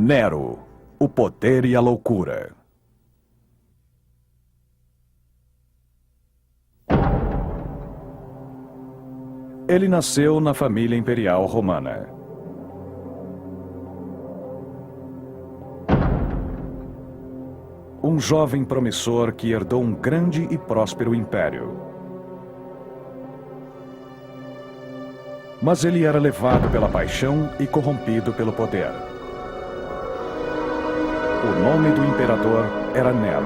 Nero, o poder e a loucura. Ele nasceu na família imperial romana. Um jovem promissor que herdou um grande e próspero império. Mas ele era levado pela paixão e corrompido pelo poder. O nome do imperador era Nero.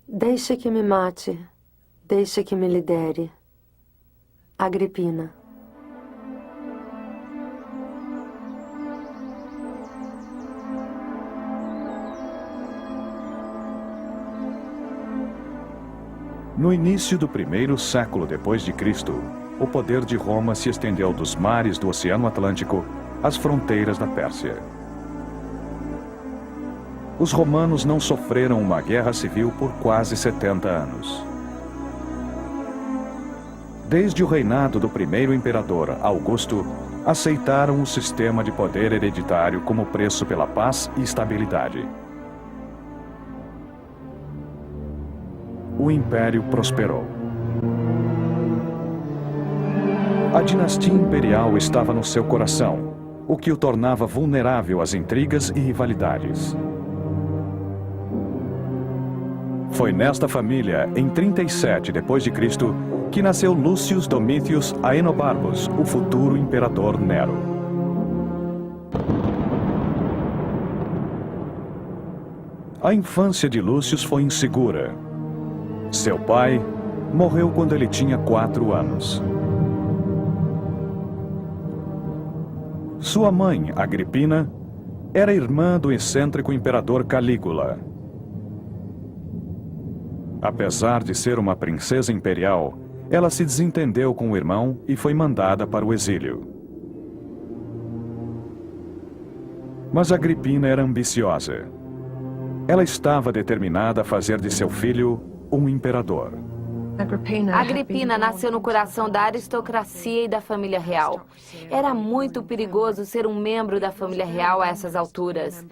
Deixe que me mate, deixe que me lidere. Agripina. No início do primeiro século depois de Cristo, o poder de Roma se estendeu dos mares do Oceano Atlântico às fronteiras da Pérsia. Os romanos não sofreram uma guerra civil por quase 70 anos. Desde o reinado do primeiro imperador, Augusto, aceitaram o sistema de poder hereditário como preço pela paz e estabilidade. O império prosperou. A dinastia imperial estava no seu coração, o que o tornava vulnerável às intrigas e rivalidades. Foi nesta família, em 37 d.C., que nasceu Lucius Domitius Aenobarbus, o futuro imperador Nero. A infância de Lucius foi insegura. Seu pai morreu quando ele tinha 4 anos. Sua mãe, Agripina, era irmã do excêntrico imperador Calígula. Apesar de ser uma princesa imperial, ela se desentendeu com o irmão e foi mandada para o exílio. Mas Agripina era ambiciosa. Ela estava determinada a fazer de seu filho um imperador. Agripina nasceu no coração da aristocracia e da família real. Era muito perigoso ser um membro da família real a essas alturas.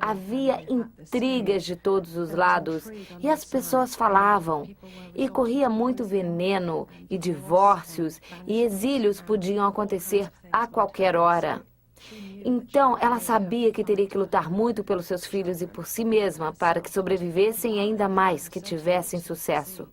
Havia intrigas de todos os lados e as pessoas falavam. E corria muito veneno e divórcios e exílios podiam acontecer a qualquer hora. Então, ela sabia que teria que lutar muito pelos seus filhos e por si mesma para que sobrevivessem e ainda mais que tivessem sucesso.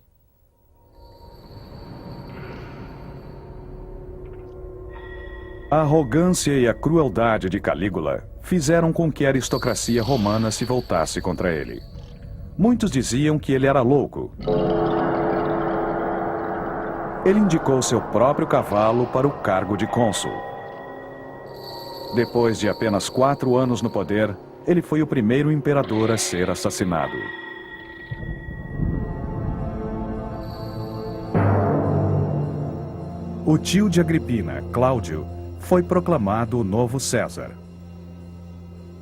A arrogância e a crueldade de Calígula fizeram com que a aristocracia romana se voltasse contra ele. Muitos diziam que ele era louco. Ele indicou seu próprio cavalo para o cargo de cônsul. Depois de apenas 4 anos no poder, ele foi o primeiro imperador a ser assassinado. O tio de Agripina, Cláudio, foi proclamado o novo César.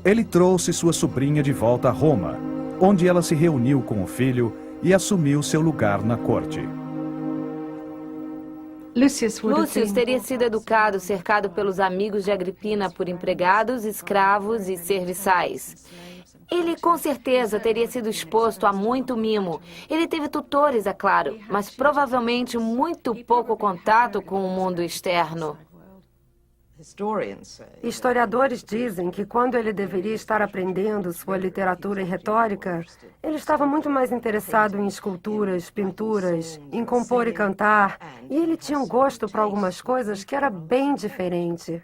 Ele trouxe sua sobrinha de volta a Roma, onde ela se reuniu com o filho e assumiu seu lugar na corte. Lucius teria sido educado, cercado pelos amigos de Agripina por empregados, escravos e serviçais. Ele, com certeza, teria sido exposto a muito mimo. Ele teve tutores, é claro, mas provavelmente muito pouco contato com o mundo externo. Historiadores dizem que quando ele deveria estar aprendendo sua literatura e retórica, ele estava muito mais interessado em esculturas, pinturas, em compor e cantar, e ele tinha um gosto para algumas coisas que era bem diferente.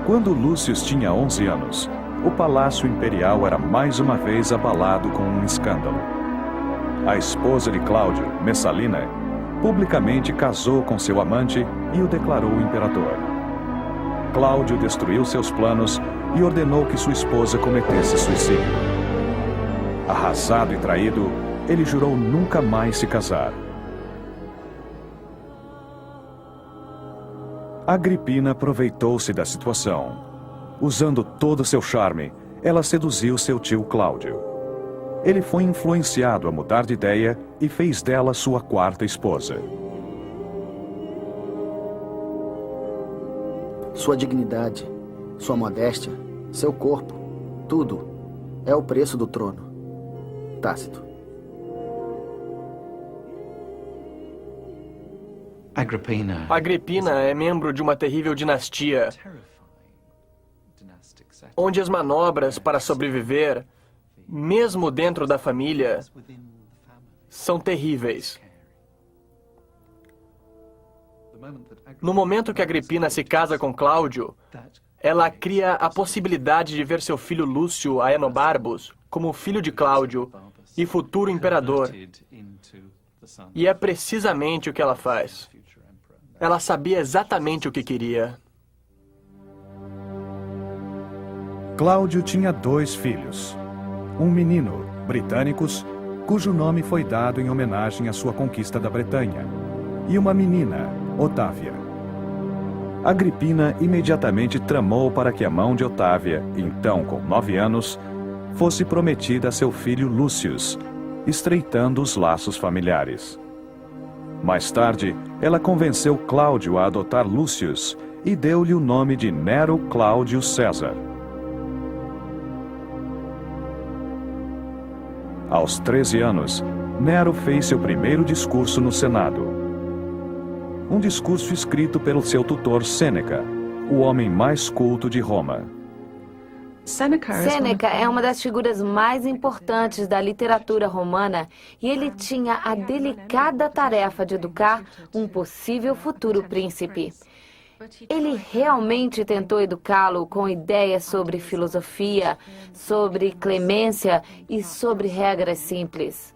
Quando Lúcius tinha 11 anos, o Palácio Imperial era mais uma vez abalado com um escândalo. A esposa de Cláudio, Messalina, publicamente casou com seu amante e o declarou imperador. Cláudio destruiu seus planos e ordenou que sua esposa cometesse suicídio. Arrasado e traído, ele jurou nunca mais se casar. Agripina aproveitou-se da situação. Usando todo seu charme, ela seduziu seu tio Cláudio. Ele foi influenciado a mudar de ideia e fez dela sua quarta esposa. Sua dignidade, sua modéstia, seu corpo, tudo é o preço do trono. Tácito. Agripina é membro de uma terrível dinastia, onde as manobras para sobreviver, mesmo dentro da família, são terríveis. No momento que Agripina se casa com Cláudio, ela cria a possibilidade de ver seu filho Lúcio Aenobarbus como filho de Cláudio e futuro imperador. E é precisamente o que ela faz. Ela sabia exatamente o que queria. Cláudio tinha 2 filhos. Um menino, Britânicos, cujo nome foi dado em homenagem à sua conquista da Bretanha, e uma menina, Otávia. Agripina imediatamente tramou para que a mão de Otávia, então com 9 anos, fosse prometida a seu filho Lúcius, estreitando os laços familiares. Mais tarde, ela convenceu Cláudio a adotar Lúcius e deu-lhe o nome de Nero Cláudio César. Aos 13 anos, Nero fez seu primeiro discurso no Senado. Um discurso escrito pelo seu tutor Sêneca, o homem mais culto de Roma. Sêneca é uma das figuras mais importantes da literatura romana e ele tinha a delicada tarefa de educar um possível futuro príncipe. Ele realmente tentou educá-lo com ideias sobre filosofia, sobre clemência e sobre regras simples.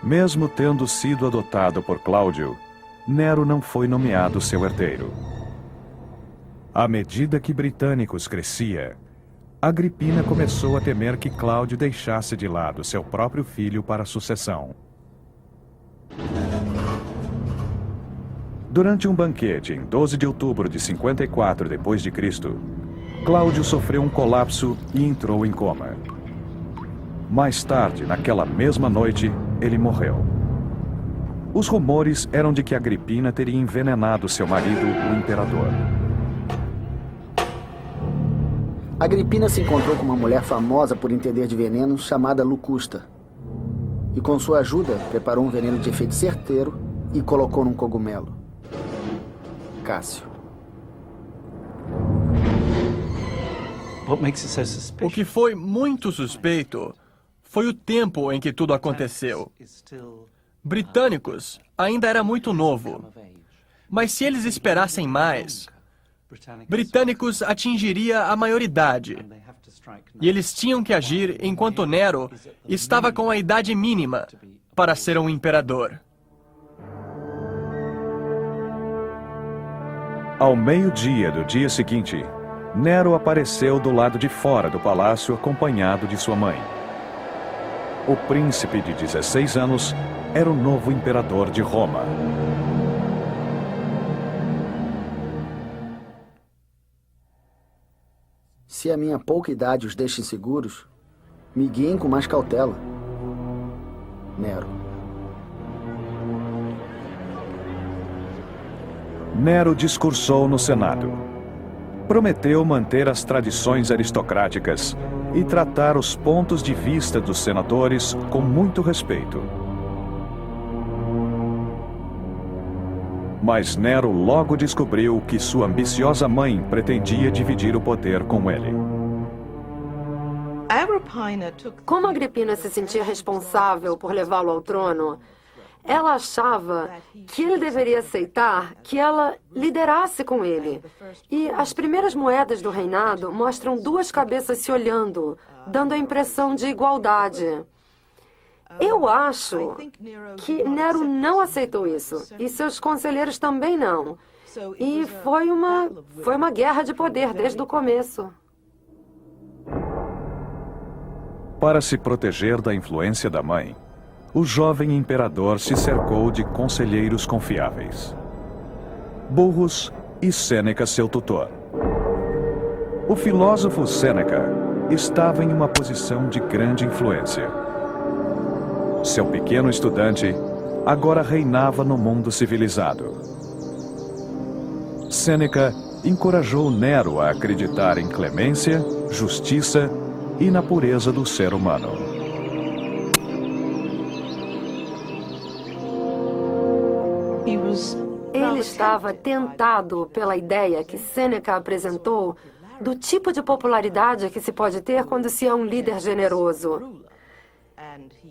Mesmo tendo sido adotado por Cláudio, Nero não foi nomeado seu herdeiro. À medida que Britânicos crescia, Agripina começou a temer que Cláudio deixasse de lado seu próprio filho para a sucessão. Durante um banquete em 12 de outubro de 54 d.C., Cláudio sofreu um colapso e entrou em coma. Mais tarde, naquela mesma noite, ele morreu. Os rumores eram de que Agripina teria envenenado seu marido, o imperador. Agripina se encontrou com uma mulher famosa por entender de veneno chamada Locusta. E com sua ajuda, preparou um veneno de efeito certeiro e colocou num cogumelo. Cássio. O que foi muito suspeito foi o tempo em que tudo aconteceu. Britânicos ainda era muito novo. Mas se eles esperassem mais, Britânicos atingiria a maioridade. E eles tinham que agir enquanto Nero estava com a idade mínima para ser um imperador. Ao meio-dia do dia seguinte, Nero apareceu do lado de fora do palácio acompanhado de sua mãe. O príncipe de 16 anos era o novo imperador de Roma. Se a minha pouca idade os deixa inseguros, me guiem com mais cautela. Nero. Nero discursou no Senado. Prometeu manter as tradições aristocráticas e tratar os pontos de vista dos senadores com muito respeito. Mas Nero logo descobriu que sua ambiciosa mãe pretendia dividir o poder com ele. Como Agripina se sentia responsável por levá-lo ao trono, ela achava que ele deveria aceitar que ela liderasse com ele. E as primeiras moedas do reinado mostram 2 cabeças se olhando, dando a impressão de igualdade. Eu acho que Nero não aceitou isso, e seus conselheiros também não. E foi uma guerra de poder desde o começo. Para se proteger da influência da mãe, o jovem imperador se cercou de conselheiros confiáveis. Burrus e Sêneca, seu tutor. O filósofo Sêneca estava em uma posição de grande influência. Seu pequeno estudante agora reinava no mundo civilizado. Sêneca encorajou Nero a acreditar em clemência, justiça e na pureza do ser humano. Ele estava tentado pela ideia que Sêneca apresentou do tipo de popularidade que se pode ter quando se é um líder generoso.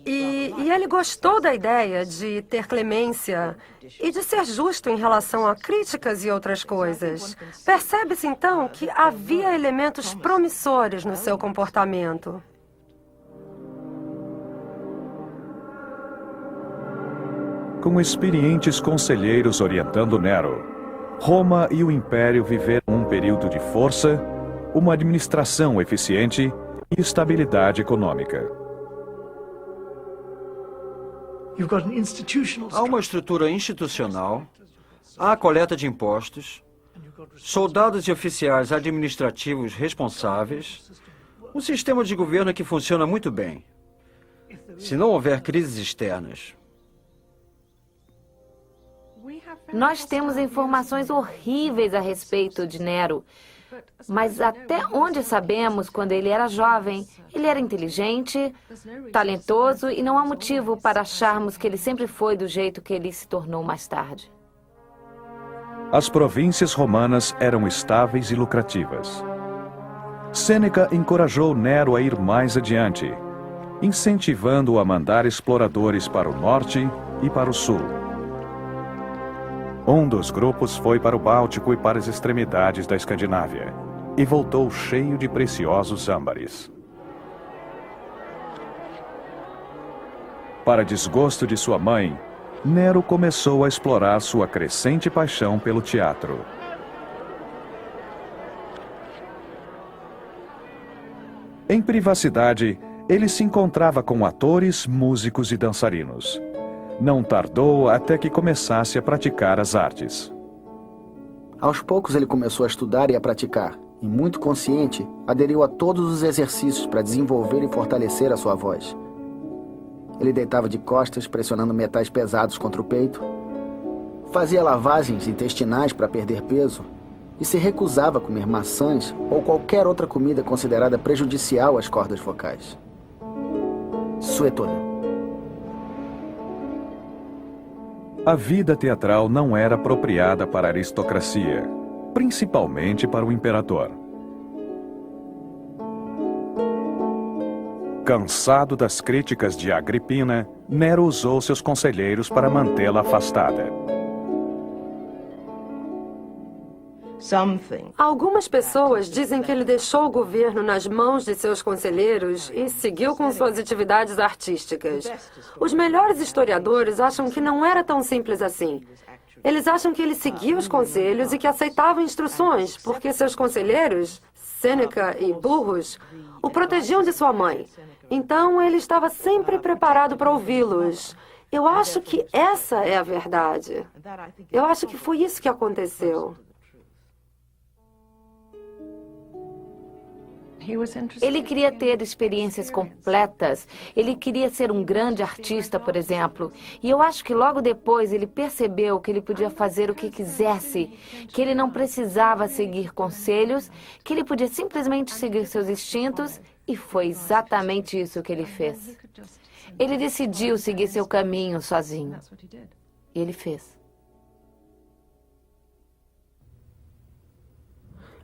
E ele gostou da ideia de ter clemência e de ser justo em relação a críticas e outras coisas. Percebe-se, então, que havia elementos promissores no seu comportamento. Com experientes conselheiros orientando Nero, Roma e o Império viveram um período de força, uma administração eficiente e estabilidade econômica. Há uma estrutura institucional, há a coleta de impostos, soldados e oficiais administrativos responsáveis, um sistema de governo que funciona muito bem. Se não houver crises externas. Nós temos informações horríveis a respeito de Nero. Mas até onde sabemos, quando ele era jovem, ele era inteligente, talentoso e não há motivo para acharmos que ele sempre foi do jeito que ele se tornou mais tarde. As províncias romanas eram estáveis e lucrativas. Sêneca encorajou Nero a ir mais adiante, incentivando-o a mandar exploradores para o norte e para o sul. Um dos grupos foi para o Báltico e para as extremidades da Escandinávia, e voltou cheio de preciosos âmbares. Para desgosto de sua mãe, Nero começou a explorar sua crescente paixão pelo teatro. Em privacidade, ele se encontrava com atores, músicos e dançarinos. Não tardou até que começasse a praticar as artes. Aos poucos ele começou a estudar e a praticar, e muito consciente, aderiu a todos os exercícios para desenvolver e fortalecer a sua voz. Ele deitava de costas, pressionando metais pesados contra o peito, fazia lavagens intestinais para perder peso e se recusava a comer maçãs ou qualquer outra comida considerada prejudicial às cordas vocais. Suetônio. A vida teatral não era apropriada para a aristocracia, principalmente para o imperador. Cansado das críticas de Agripina, Nero usou seus conselheiros para mantê-la afastada. Algumas pessoas dizem que ele deixou o governo nas mãos de seus conselheiros e seguiu com suas atividades artísticas. Os melhores historiadores acham que não era tão simples assim. Eles acham que ele seguia os conselhos e que aceitava instruções, porque seus conselheiros, Sêneca e Burrus, o protegiam de sua mãe. Então ele estava sempre preparado para ouvi-los. Eu acho que essa é a verdade. Eu acho que foi isso que aconteceu. Ele queria ter experiências completas. Ele queria ser um grande artista, por exemplo. E eu acho que logo depois ele percebeu que ele podia fazer o que quisesse, que ele não precisava seguir conselhos, que ele podia simplesmente seguir seus instintos, e foi exatamente isso que ele fez. Ele decidiu seguir seu caminho sozinho. E ele fez.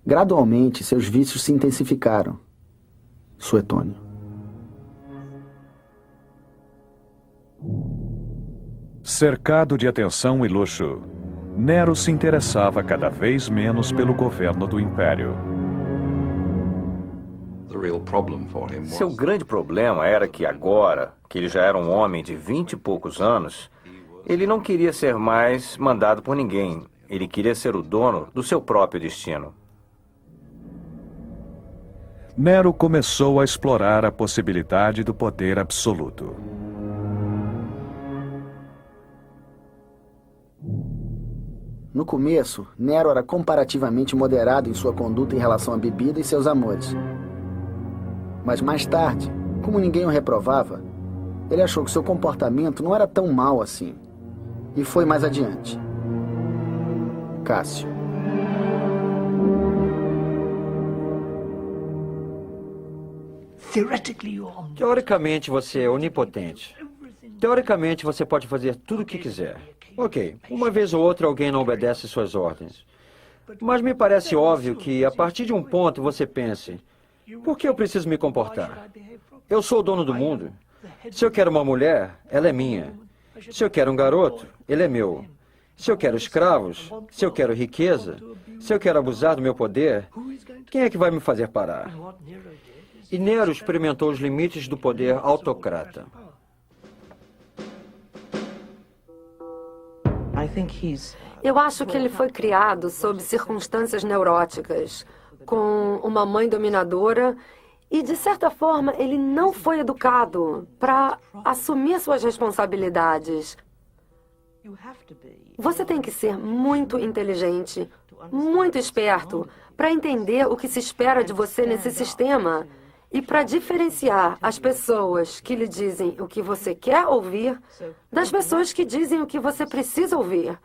Gradualmente, seus vícios se intensificaram. Suetônio. Cercado de atenção e luxo, Nero se interessava cada vez menos pelo governo do Império. Seu grande problema era que agora, que ele já era um homem de 20 e poucos anos, ele não queria ser mais mandado por ninguém. Ele queria ser o dono do seu próprio destino. Nero começou a explorar a possibilidade do poder absoluto. No começo, Nero era comparativamente moderado em sua conduta em relação à bebida e seus amores. Mas mais tarde, como ninguém o reprovava, ele achou que seu comportamento não era tão mau assim. E foi mais adiante. Cássio. Teoricamente, você é onipotente. Teoricamente, você pode fazer tudo o que quiser. Ok, uma vez ou outra alguém não obedece suas ordens. Mas me parece óbvio que, a partir de um ponto, você pense: por que eu preciso me comportar? Eu sou o dono do mundo. Se eu quero uma mulher, ela é minha. Se eu quero um garoto, ele é meu. Se eu quero escravos, se eu quero riqueza, se eu quero abusar do meu poder, quem é que vai me fazer parar? E Nero experimentou os limites do poder autocrata. Eu acho que ele foi criado sob circunstâncias neuróticas, com uma mãe dominadora e, de certa forma, ele não foi educado para assumir suas responsabilidades. Você tem que ser muito inteligente, muito esperto, para entender o que se espera de você nesse sistema e para diferenciar as pessoas que lhe dizem o que você quer ouvir das pessoas que dizem o que você precisa ouvir.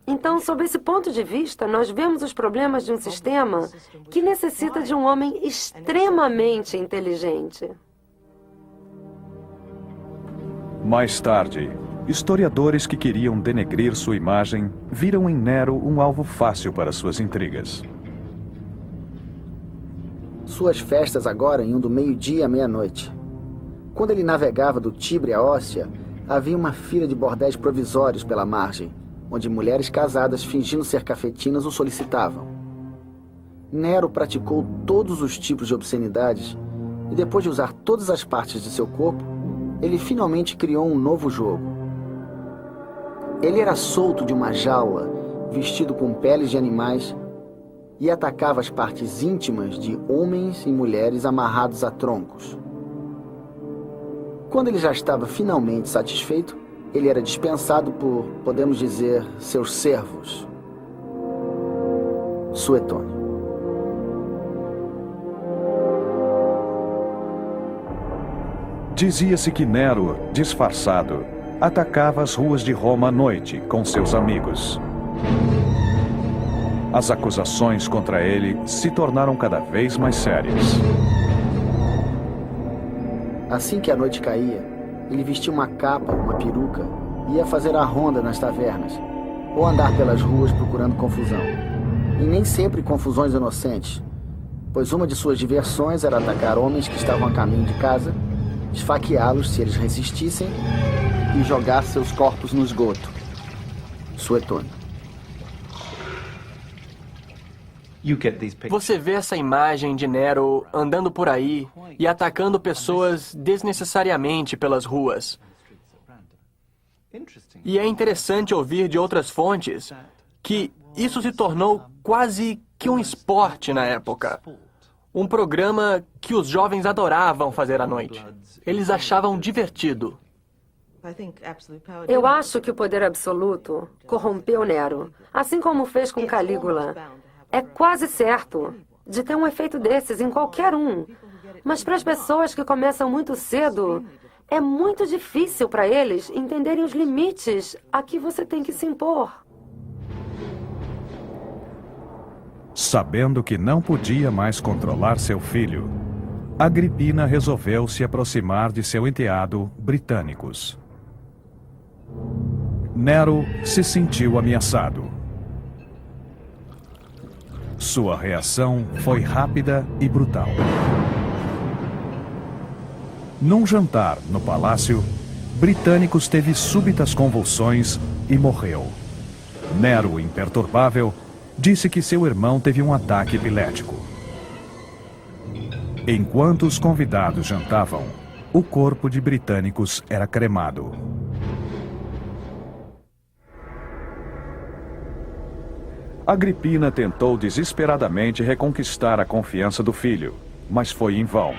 Então, sob esse ponto de vista, nós vemos os problemas de um sistema que necessita de um homem extremamente inteligente. Mais tarde, historiadores que queriam denegrir sua imagem viram em Nero um alvo fácil para suas intrigas. Suas festas agora iam do meio-dia à meia-noite. Quando ele navegava do Tibre à Óstia, havia uma fila de bordéis provisórios pela margem, onde mulheres casadas fingindo ser cafetinas o solicitavam. Nero praticou todos os tipos de obscenidades e, depois de usar todas as partes de seu corpo, ele finalmente criou um novo jogo. Ele era solto de uma jaula, vestido com peles de animais, e atacava as partes íntimas de homens e mulheres amarrados a troncos. Quando ele já estava finalmente satisfeito, ele era dispensado por, podemos dizer, seus servos. Suetônio. Dizia-se que Nero, disfarçado, atacava as ruas de Roma à noite com seus amigos. As acusações contra ele se tornaram cada vez mais sérias. Assim que a noite caía, ele vestia uma capa, uma peruca, e ia fazer a ronda nas tavernas, ou andar pelas ruas procurando confusão. E nem sempre confusões inocentes, pois uma de suas diversões era atacar homens que estavam a caminho de casa, esfaqueá-los se eles resistissem e jogar seus corpos no esgoto. Suetônio. Você vê essa imagem de Nero andando por aí e atacando pessoas desnecessariamente pelas ruas. E é interessante ouvir de outras fontes que isso se tornou quase que um esporte na época. Um programa que os jovens adoravam fazer à noite. Eles achavam divertido. Eu acho que o poder absoluto corrompeu Nero, assim como fez com Calígula. É quase certo de ter um efeito desses em qualquer um. Mas para as pessoas que começam muito cedo, é muito difícil para eles entenderem os limites a que você tem que se impor. Sabendo que não podia mais controlar seu filho, Agripina resolveu se aproximar de seu enteado, Britânicos. Nero se sentiu ameaçado. Sua reação foi rápida e brutal. Num jantar no palácio, Britânicos teve súbitas convulsões e morreu. Nero, imperturbável, disse que seu irmão teve um ataque epilético. Enquanto os convidados jantavam, o corpo de Britânicos era cremado. Agripina tentou desesperadamente reconquistar a confiança do filho, mas foi em vão.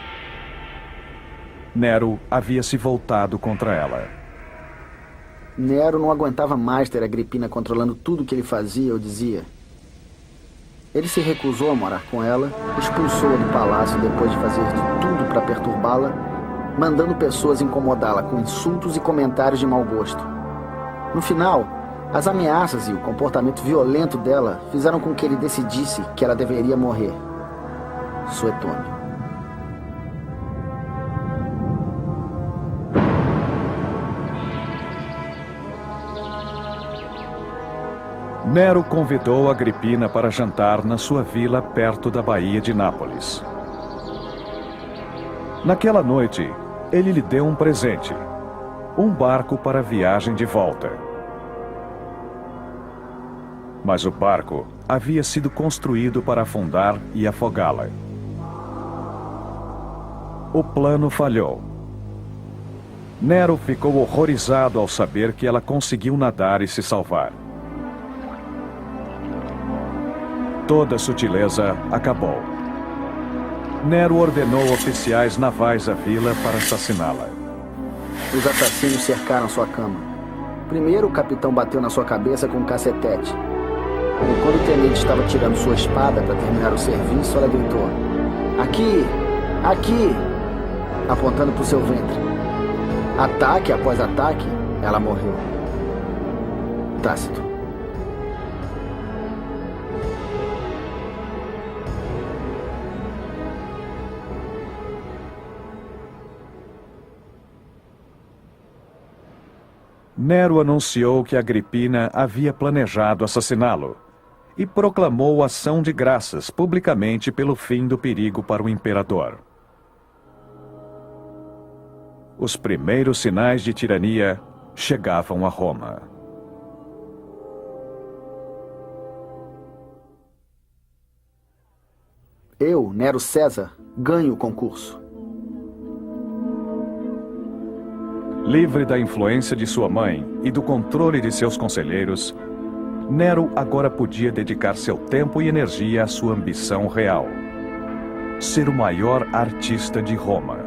Nero havia se voltado contra ela. Nero não aguentava mais ter Agripina controlando tudo que ele fazia ou dizia. Ele se recusou a morar com ela, expulsou-a do palácio depois de fazer de tudo para perturbá-la, mandando pessoas incomodá-la com insultos e comentários de mau gosto. No final, as ameaças e o comportamento violento dela fizeram com que ele decidisse que ela deveria morrer. Suetônio. Nero convidou Agripina para jantar na sua vila perto da Baía de Nápoles. Naquela noite, ele lhe deu um presente: um barco para a viagem de volta. Mas o barco havia sido construído para afundar e afogá-la. O plano falhou. Nero ficou horrorizado ao saber que ela conseguiu nadar e se salvar. Toda sutileza acabou. Nero ordenou oficiais navais à vila para assassiná-la. Os assassinos cercaram sua cama. Primeiro, o capitão bateu na sua cabeça com um cacetete. E quando o tenente estava tirando sua espada para terminar o serviço, ela gritou: "Aqui! Aqui!", apontando para o seu ventre. Ataque após ataque, ela morreu. Tácito. Nero anunciou que Agripina havia planejado assassiná-lo e proclamou ação de graças publicamente pelo fim do perigo para o imperador. Os primeiros sinais de tirania chegavam a Roma. Eu, Nero César, ganho o concurso. Livre da influência de sua mãe e do controle de seus conselheiros, Nero agora podia dedicar seu tempo e energia à sua ambição real: ser o maior artista de Roma.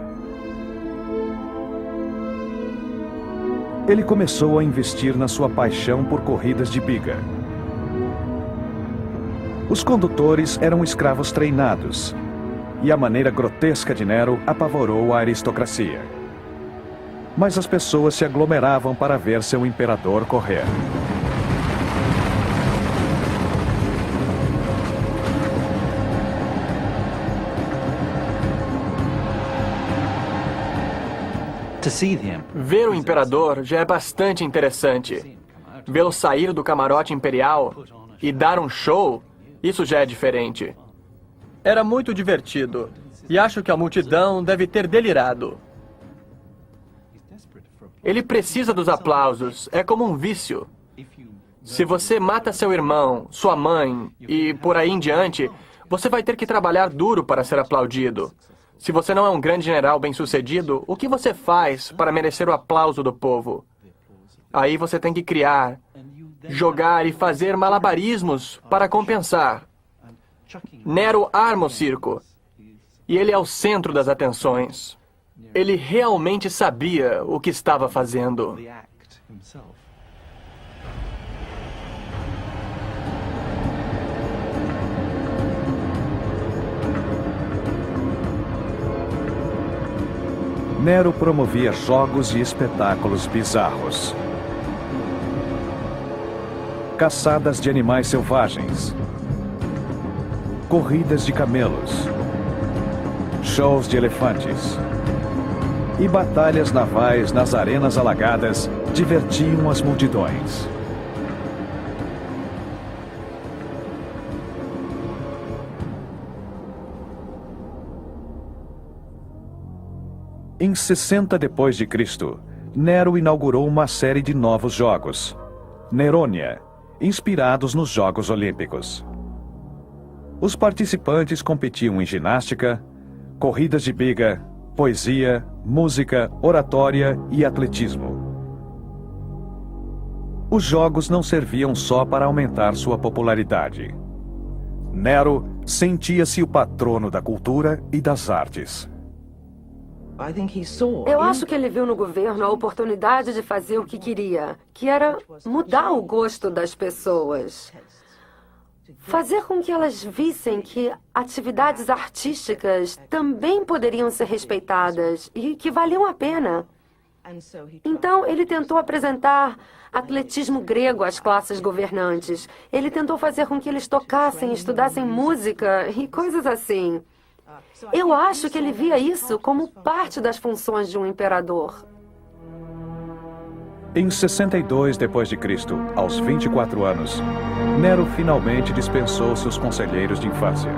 Ele começou a investir na sua paixão por corridas de biga. Os condutores eram escravos treinados, e a maneira grotesca de Nero apavorou a aristocracia. Mas as pessoas se aglomeravam para ver seu imperador correr. Ver o imperador já é bastante interessante. Vê-lo sair do camarote imperial e dar um show, isso já é diferente. Era muito divertido, e acho que a multidão deve ter delirado. Ele precisa dos aplausos, é como um vício. Se você mata seu irmão, sua mãe e por aí em diante, você vai ter que trabalhar duro para ser aplaudido. Se você não é um grande general bem-sucedido, o que você faz para merecer o aplauso do povo? Aí você tem que criar, jogar e fazer malabarismos para compensar. Nero arma o circo, e ele é o centro das atenções. Ele realmente sabia o que estava fazendo. Nero promovia jogos e espetáculos bizarros. Caçadas de animais selvagens. Corridas de camelos. Shows de elefantes. E batalhas navais nas arenas alagadas divertiam as multidões. Em 60 d.C., Nero inaugurou uma série de novos jogos, Nerônia, inspirados nos Jogos Olímpicos. Os participantes competiam em ginástica, corridas de biga, poesia, música, oratória e atletismo. Os jogos não serviam só para aumentar sua popularidade. Nero sentia-se o patrono da cultura e das artes. Eu acho que ele viu no governo a oportunidade de fazer o que queria, que era mudar o gosto das pessoas. Fazer com que elas vissem que atividades artísticas também poderiam ser respeitadas e que valiam a pena. Então, ele tentou apresentar atletismo grego às classes governantes. Ele tentou fazer com que eles tocassem, estudassem música e coisas assim. Eu acho que ele via isso como parte das funções de um imperador. Em 62 d.C., aos 24 anos, Nero finalmente dispensou seus conselheiros de infância.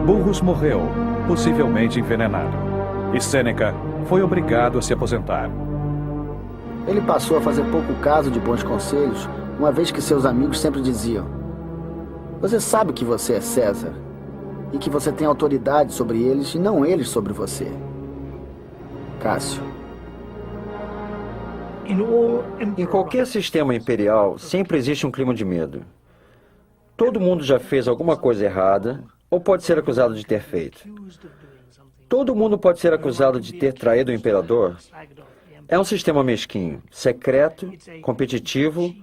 Burrus morreu, possivelmente envenenado, e Sêneca foi obrigado a se aposentar. Ele passou a fazer pouco caso de bons conselhos, uma vez que seus amigos sempre diziam: "Você sabe que você é César, e que você tem autoridade sobre eles e não eles sobre você." Cássio. Em qualquer sistema imperial, sempre existe um clima de medo. Todo mundo já fez alguma coisa errada, ou pode ser acusado de ter feito. Todo mundo pode ser acusado de ter traído o imperador. É um sistema mesquinho, secreto, competitivo,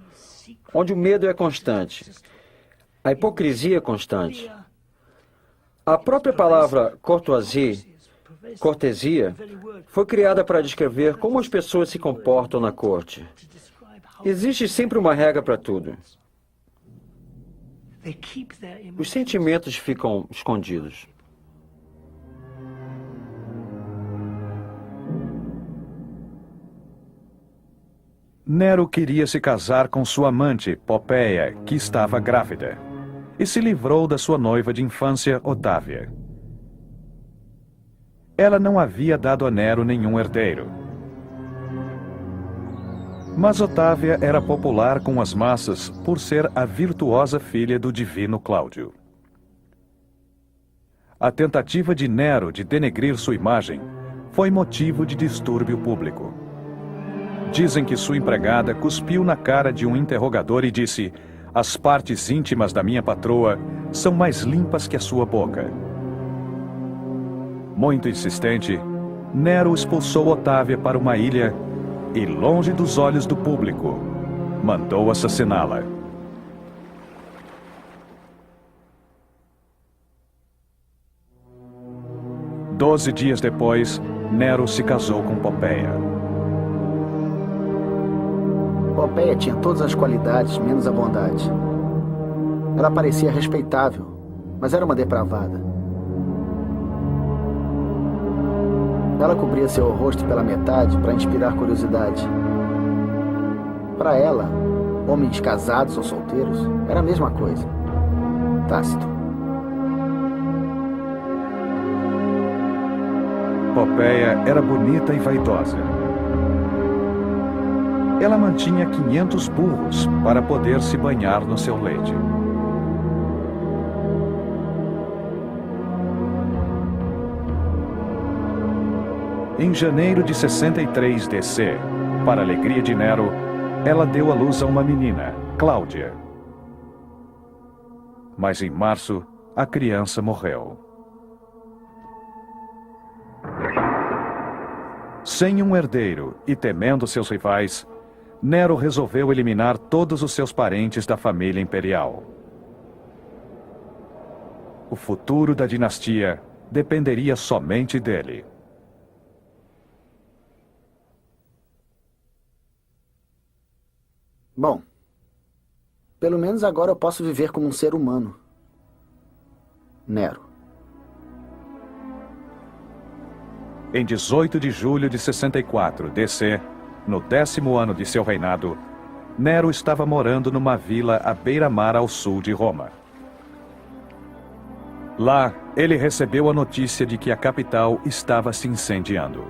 onde o medo é constante. A hipocrisia é constante. A própria palavra cortesia, foi criada para descrever como as pessoas se comportam na corte. Existe sempre uma regra para tudo. Os sentimentos ficam escondidos. Nero queria se casar com sua amante, Popéia, que estava grávida, e se livrou da sua noiva de infância, Otávia. Ela não havia dado a Nero nenhum herdeiro. Mas Otávia era popular com as massas por ser a virtuosa filha do divino Cláudio. A tentativa de Nero de denegrir sua imagem foi motivo de distúrbio público. Dizem que sua empregada cuspiu na cara de um interrogador e disse: "As partes íntimas da minha patroa são mais limpas que a sua boca." Muito insistente, Nero expulsou Otávia para uma ilha e, longe dos olhos do público, mandou assassiná-la. Doze dias depois, Nero se casou com Popéia. Popéia tinha todas as qualidades, menos a bondade. Ela parecia respeitável, mas era uma depravada. Ela cobria seu rosto pela metade para inspirar curiosidade. Para ela, homens casados ou solteiros, era a mesma coisa. Tácito. Popéia era bonita e vaidosa. Ela mantinha 500 burros para poder se banhar no seu leite. Em janeiro de 63 D.C., para a alegria de Nero, ela deu à luz a uma menina, Cláudia. Mas em março, a criança morreu. Sem um herdeiro e temendo seus rivais, Nero resolveu eliminar todos os seus parentes da família imperial. O futuro da dinastia dependeria somente dele. Bom, pelo menos agora eu posso viver como um ser humano. Nero. Em 18 de julho de 64 D.C., no 10º ano de seu reinado, Nero estava morando numa vila à beira-mar ao sul de Roma. Lá, ele recebeu a notícia de que a capital estava se incendiando.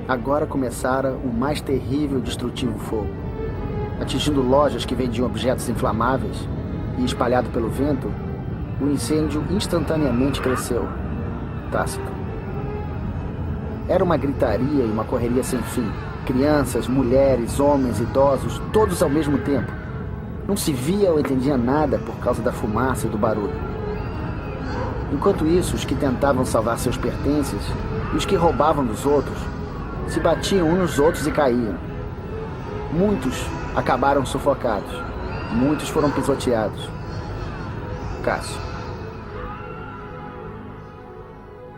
Agora começara o mais terrível e destrutivo fogo. Atingindo lojas que vendiam objetos inflamáveis e espalhado pelo vento, o incêndio instantaneamente cresceu. Tácito. Era uma gritaria e uma correria sem fim. Crianças, mulheres, homens, idosos, todos ao mesmo tempo. Não se via ou entendia nada por causa da fumaça e do barulho. Enquanto isso, os que tentavam salvar seus pertences e os que roubavam dos outros se batiam uns nos outros e caíam. Muitos acabaram sufocados. Muitos foram pisoteados. Cássio.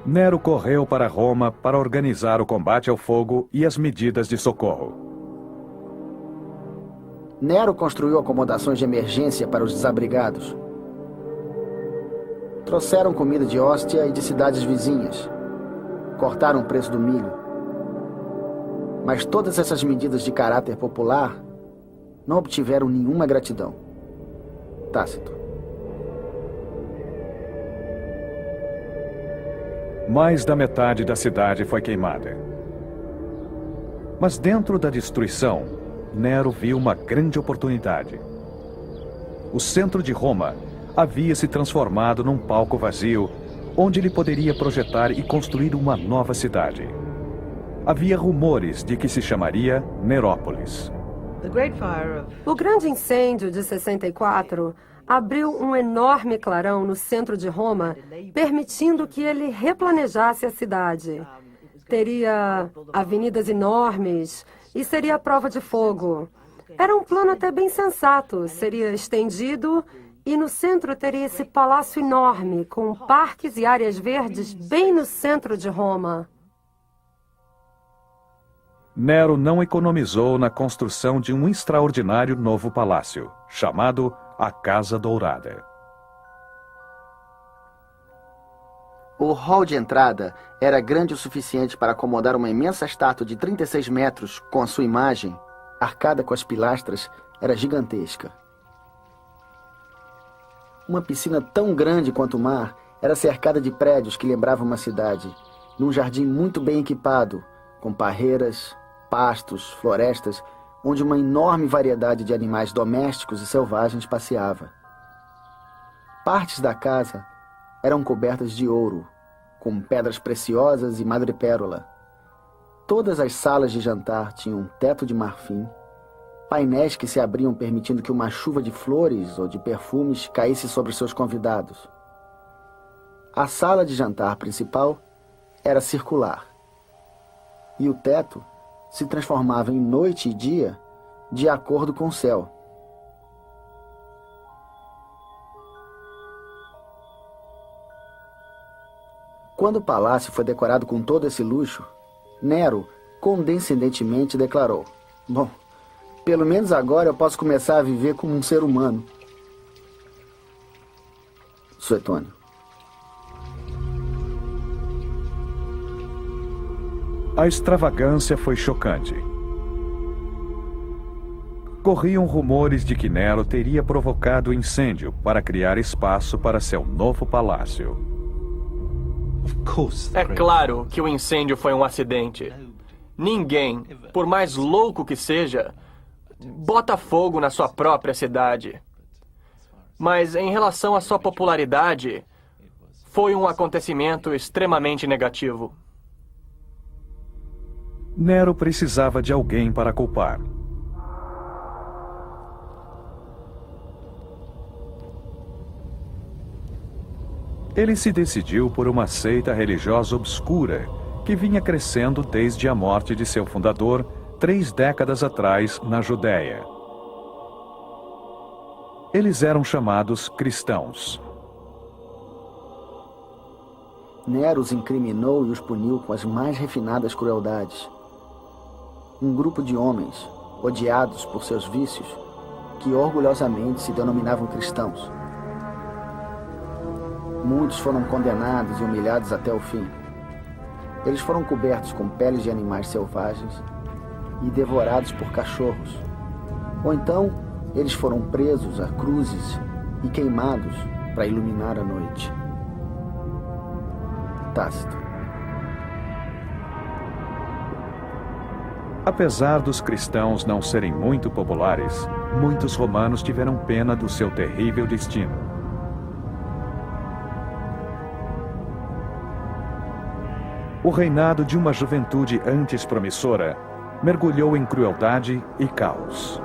Nero correu para Roma para organizar o combate ao fogo e as medidas de socorro. Nero construiu acomodações de emergência para os desabrigados. Trouxeram comida de Hóstia e de cidades vizinhas. Cortaram o preço do milho. Mas todas essas medidas de caráter popular não obtiveram nenhuma gratidão. Tácito. Mais da metade da cidade foi queimada. Mas dentro da destruição, Nero viu uma grande oportunidade. O centro de Roma havia se transformado num palco vazio, onde ele poderia projetar e construir uma nova cidade. Havia rumores de que se chamaria Nerópolis. O grande incêndio de 64 abriu um enorme clarão no centro de Roma, permitindo que ele replanejasse a cidade. Teria avenidas enormes e seria a prova de fogo. Era um plano até bem sensato. Seria estendido e no centro teria esse palácio enorme, com parques e áreas verdes bem no centro de Roma. Nero não economizou na construção de um extraordinário novo palácio, chamado a Casa Dourada. O hall de entrada era grande o suficiente para acomodar uma imensa estátua de 36 metros com a sua imagem, arcada com as pilastras, era gigantesca. Uma piscina tão grande quanto o mar era cercada de prédios que lembravam uma cidade, num jardim muito bem equipado, com parreiras, pastos, florestas, onde uma enorme variedade de animais domésticos e selvagens passeava. Partes da casa eram cobertas de ouro, com pedras preciosas e madrepérola. Todas as salas de jantar tinham um teto de marfim, painéis que se abriam permitindo que uma chuva de flores ou de perfumes caísse sobre seus convidados. A sala de jantar principal era circular, e o teto se transformava em noite e dia de acordo com o céu. Quando o palácio foi decorado com todo esse luxo, Nero condescendentemente declarou: "Bom, pelo menos agora eu posso começar a viver como um ser humano." Suetônio. A extravagância foi chocante. Corriam rumores de que Nero teria provocado o incêndio para criar espaço para seu novo palácio. É claro que o incêndio foi um acidente. Ninguém, por mais louco que seja, bota fogo na sua própria cidade. Mas em relação à sua popularidade, foi um acontecimento extremamente negativo. Nero precisava de alguém para culpar. Ele se decidiu por uma seita religiosa obscura que vinha crescendo desde a morte de seu fundador 3 décadas atrás na Judéia. Eles eram chamados cristãos. Nero os incriminou e os puniu com as mais refinadas crueldades. Um grupo de homens, odiados por seus vícios, que orgulhosamente se denominavam cristãos. Muitos foram condenados e humilhados até o fim. Eles foram cobertos com peles de animais selvagens e devorados por cachorros. Ou então, eles foram presos a cruzes e queimados para iluminar a noite. Tácito. Apesar dos cristãos não serem muito populares, muitos romanos tiveram pena do seu terrível destino. O reinado de uma juventude antes promissora mergulhou em crueldade e caos.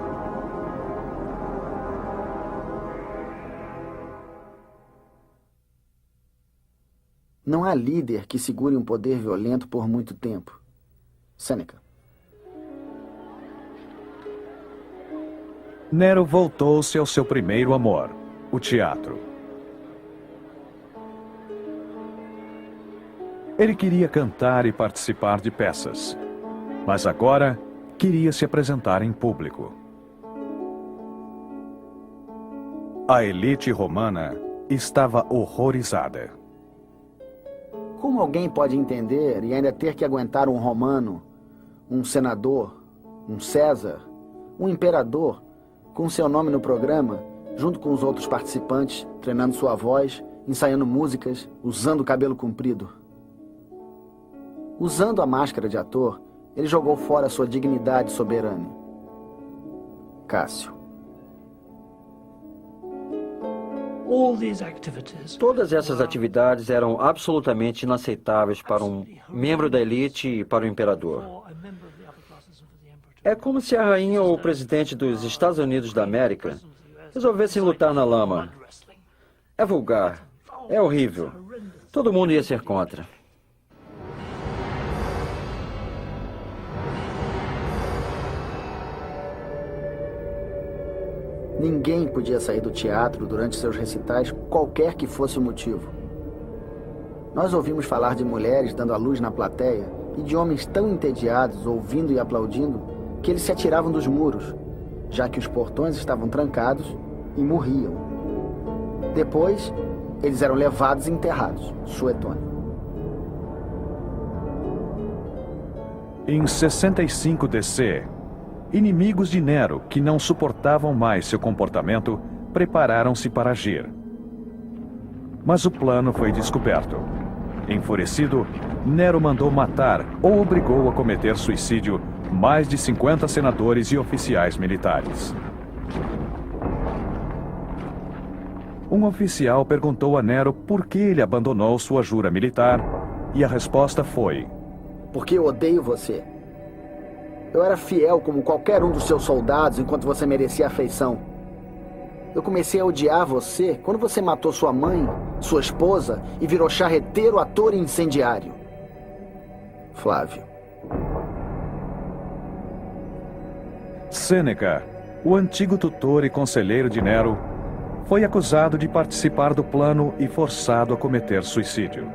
Não há líder que segure um poder violento por muito tempo. Sêneca. Nero voltou-se ao seu primeiro amor, o teatro. Ele queria cantar e participar de peças, mas agora queria se apresentar em público. A elite romana estava horrorizada. Como alguém pode entender e ainda ter que aguentar um romano, um senador, um César, um imperador, com seu nome no programa, junto com os outros participantes, treinando sua voz, ensaiando músicas, usando o cabelo comprido? Usando a máscara de ator, ele jogou fora sua dignidade soberana. Cássio. Todas essas atividades eram absolutamente inaceitáveis para um membro da elite e para o imperador. É como se a rainha ou o presidente dos Estados Unidos da América resolvessem lutar na lama. É vulgar, é horrível. Todo mundo ia ser contra. Ninguém podia sair do teatro durante seus recitais, qualquer que fosse o motivo. Nós ouvimos falar de mulheres dando à luz na plateia e de homens tão entediados, ouvindo e aplaudindo, que eles se atiravam dos muros, já que os portões estavam trancados e morriam. Depois, eles eram levados e enterrados. Suetônio. Em 65 DC, inimigos de Nero, que não suportavam mais seu comportamento, prepararam-se para agir. Mas o plano foi descoberto. Enfurecido, Nero mandou matar ou obrigou a cometer suicídio mais de 50 senadores e oficiais militares. Um oficial perguntou a Nero por que ele abandonou sua jura militar, e a resposta foi: porque eu odeio você. Eu era fiel como qualquer um dos seus soldados enquanto você merecia afeição. Eu comecei a odiar você quando você matou sua mãe, sua esposa e virou charreteiro, ator e incendiário. Flávio. Sêneca, o antigo tutor e conselheiro de Nero, foi acusado de participar do plano e forçado a cometer suicídio.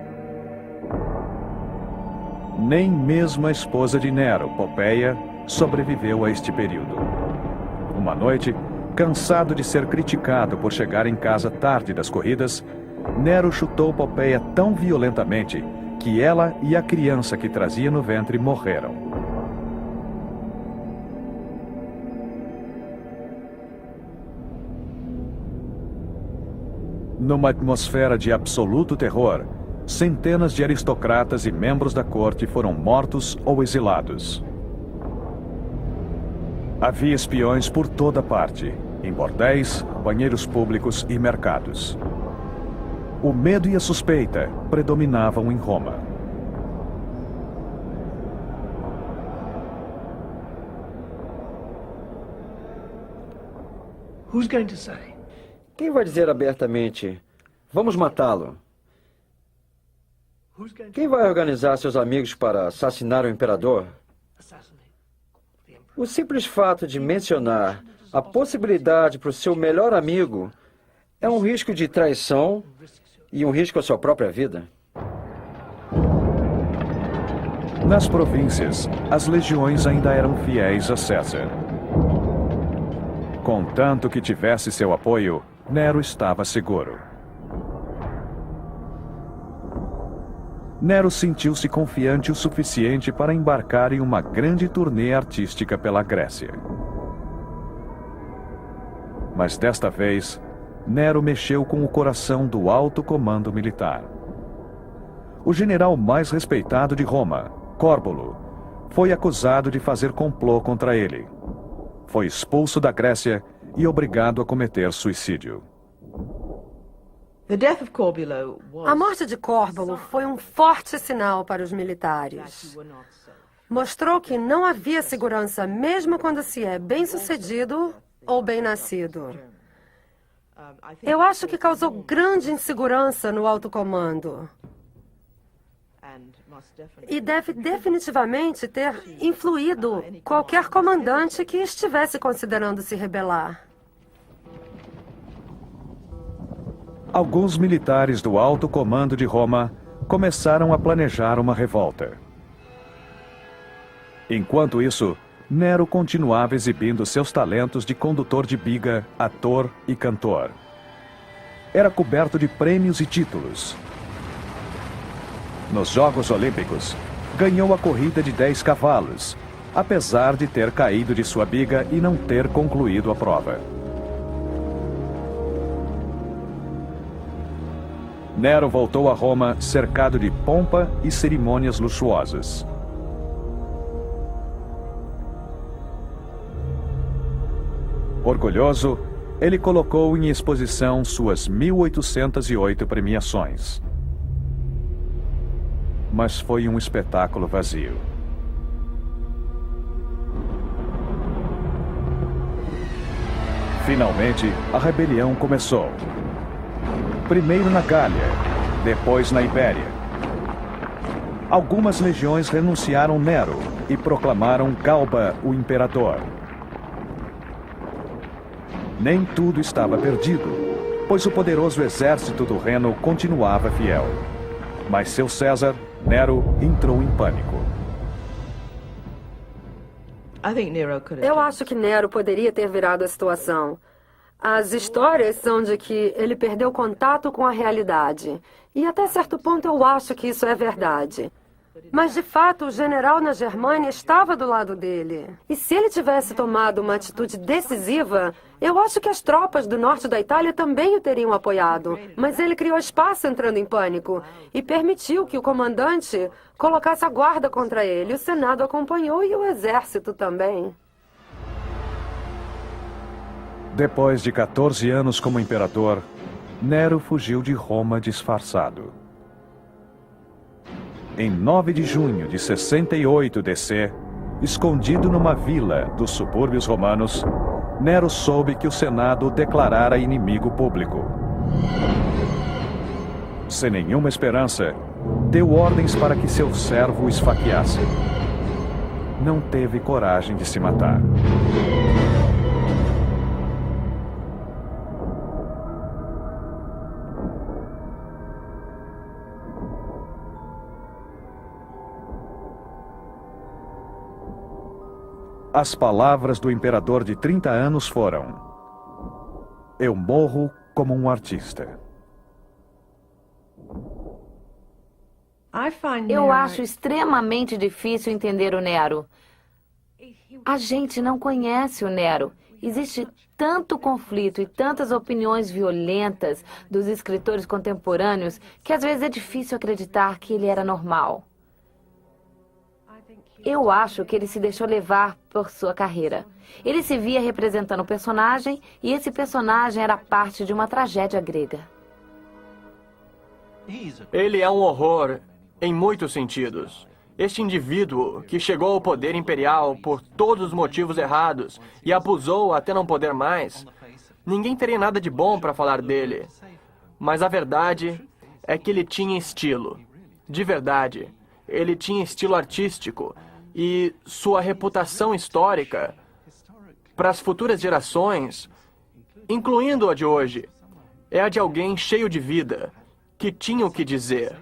Nem mesmo a esposa de Nero, Popeia, sobreviveu a este período. Uma noite, cansado de ser criticado por chegar em casa tarde das corridas, Nero chutou Popeia tão violentamente que ela e a criança que trazia no ventre morreram. Numa atmosfera de absoluto terror, centenas de aristocratas e membros da corte foram mortos ou exilados. Havia espiões por toda parte, em bordéis, banheiros públicos e mercados. O medo e a suspeita predominavam em Roma. Quem vai dizer abertamente, vamos matá-lo? Quem vai organizar seus amigos para assassinar o imperador? O simples fato de mencionar a possibilidade para o seu melhor amigo é um risco de traição e um risco à sua própria vida. Nas províncias, as legiões ainda eram fiéis a César. Contanto que tivesse seu apoio, Nero estava seguro. Nero sentiu-se confiante o suficiente para embarcar em uma grande turnê artística pela Grécia. Mas desta vez, Nero mexeu com o coração do alto comando militar. O general mais respeitado de Roma, Córbulo, foi acusado de fazer complô contra ele. Foi expulso da Grécia e obrigado a cometer suicídio. A morte de Córbulo foi um forte sinal para os militares. Mostrou que não havia segurança mesmo quando se é bem-sucedido ou bem-nascido. Eu acho que causou grande insegurança no alto comando. E deve definitivamente ter influído qualquer comandante que estivesse considerando se rebelar. Alguns militares do alto comando de Roma começaram a planejar uma revolta. Enquanto isso, Nero continuava exibindo seus talentos de condutor de biga, ator e cantor. Era coberto de prêmios e títulos. Nos Jogos Olímpicos, ganhou a corrida de 10 cavalos, apesar de ter caído de sua biga e não ter concluído a prova. Nero voltou a Roma cercado de pompa e cerimônias luxuosas. Orgulhoso, ele colocou em exposição suas 1.808 premiações. Mas foi um espetáculo vazio. Finalmente, a rebelião começou. Primeiro na Gália, depois na Ibéria. Algumas legiões renunciaram Nero e proclamaram Galba o imperador. Nem tudo estava perdido, pois o poderoso exército do Reno continuava fiel. Mas seu César, Nero, entrou em pânico. Eu acho que Nero poderia ter virado a situação. As histórias são de que ele perdeu contato com a realidade. E até certo ponto eu acho que isso é verdade. Mas, de fato, o general na Germânia estava do lado dele. E se ele tivesse tomado uma atitude decisiva, eu acho que as tropas do norte da Itália também o teriam apoiado. Mas ele criou espaço entrando em pânico e permitiu que o comandante colocasse a guarda contra ele. O Senado acompanhou e o exército também. Depois de 14 anos como imperador, Nero fugiu de Roma disfarçado. Em 9 de junho de 68 DC, escondido numa vila dos subúrbios romanos, Nero soube que o Senado o declarara inimigo público. Sem nenhuma esperança, deu ordens para que seu servo o esfaqueasse. Não teve coragem de se matar. As palavras do imperador de 30 anos foram: "Eu morro como um artista." Eu acho extremamente difícil entender o Nero. A gente não conhece o Nero. Existe tanto conflito e tantas opiniões violentas dos escritores contemporâneos que às vezes é difícil acreditar que ele era normal. Eu acho que ele se deixou levar por sua carreira. Ele se via representando um personagem e esse personagem era parte de uma tragédia grega. Ele é um horror em muitos sentidos. Este indivíduo que chegou ao poder imperial por todos os motivos errados e abusou até não poder mais, ninguém teria nada de bom para falar dele. Mas a verdade é que ele tinha estilo. De verdade, ele tinha estilo artístico. E sua reputação histórica para as futuras gerações, incluindo a de hoje, é a de alguém cheio de vida, que tinha o que dizer.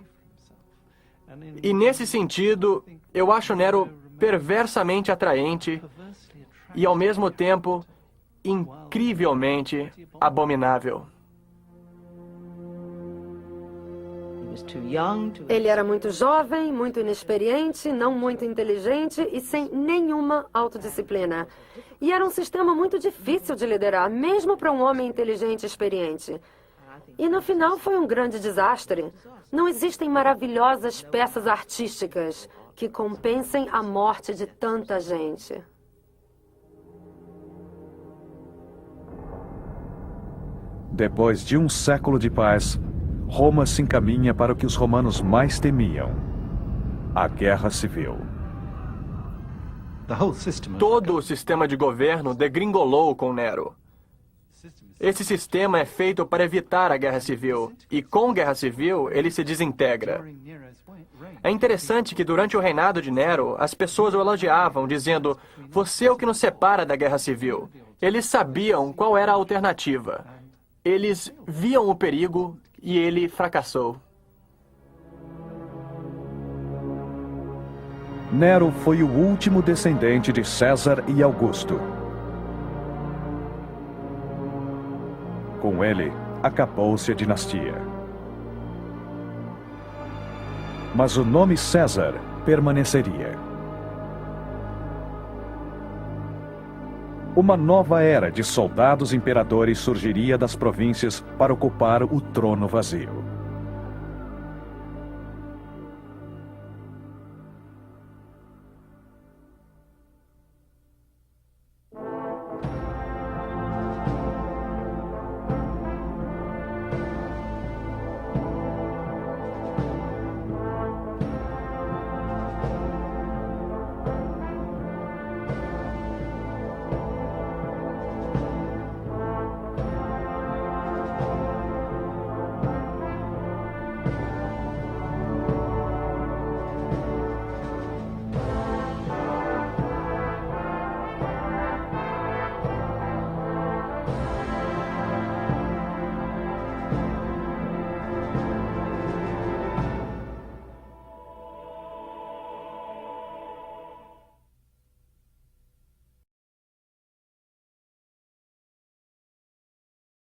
E nesse sentido, eu acho Nero perversamente atraente e, ao mesmo tempo, incrivelmente abominável. Ele era muito jovem, muito inexperiente, não muito inteligente e sem nenhuma autodisciplina. E era um sistema muito difícil de liderar, mesmo para um homem inteligente e experiente. E no final foi um grande desastre. Não existem maravilhosas peças artísticas que compensem a morte de tanta gente. Depois de um século de paz, Roma se encaminha para o que os romanos mais temiam: a guerra civil. Todo o sistema de governo degringolou com Nero. Esse sistema é feito para evitar a guerra civil, e com guerra civil ele se desintegra. É interessante que durante o reinado de Nero, as pessoas o elogiavam, dizendo: "Você é o que nos separa da guerra civil." Eles sabiam qual era a alternativa. Eles viam o perigo e ele fracassou. Nero foi o último descendente de César e Augusto. Com ele, acabou-se a dinastia. Mas o nome César permaneceria. Uma nova era de soldados imperadores surgiria das províncias para ocupar o trono vazio.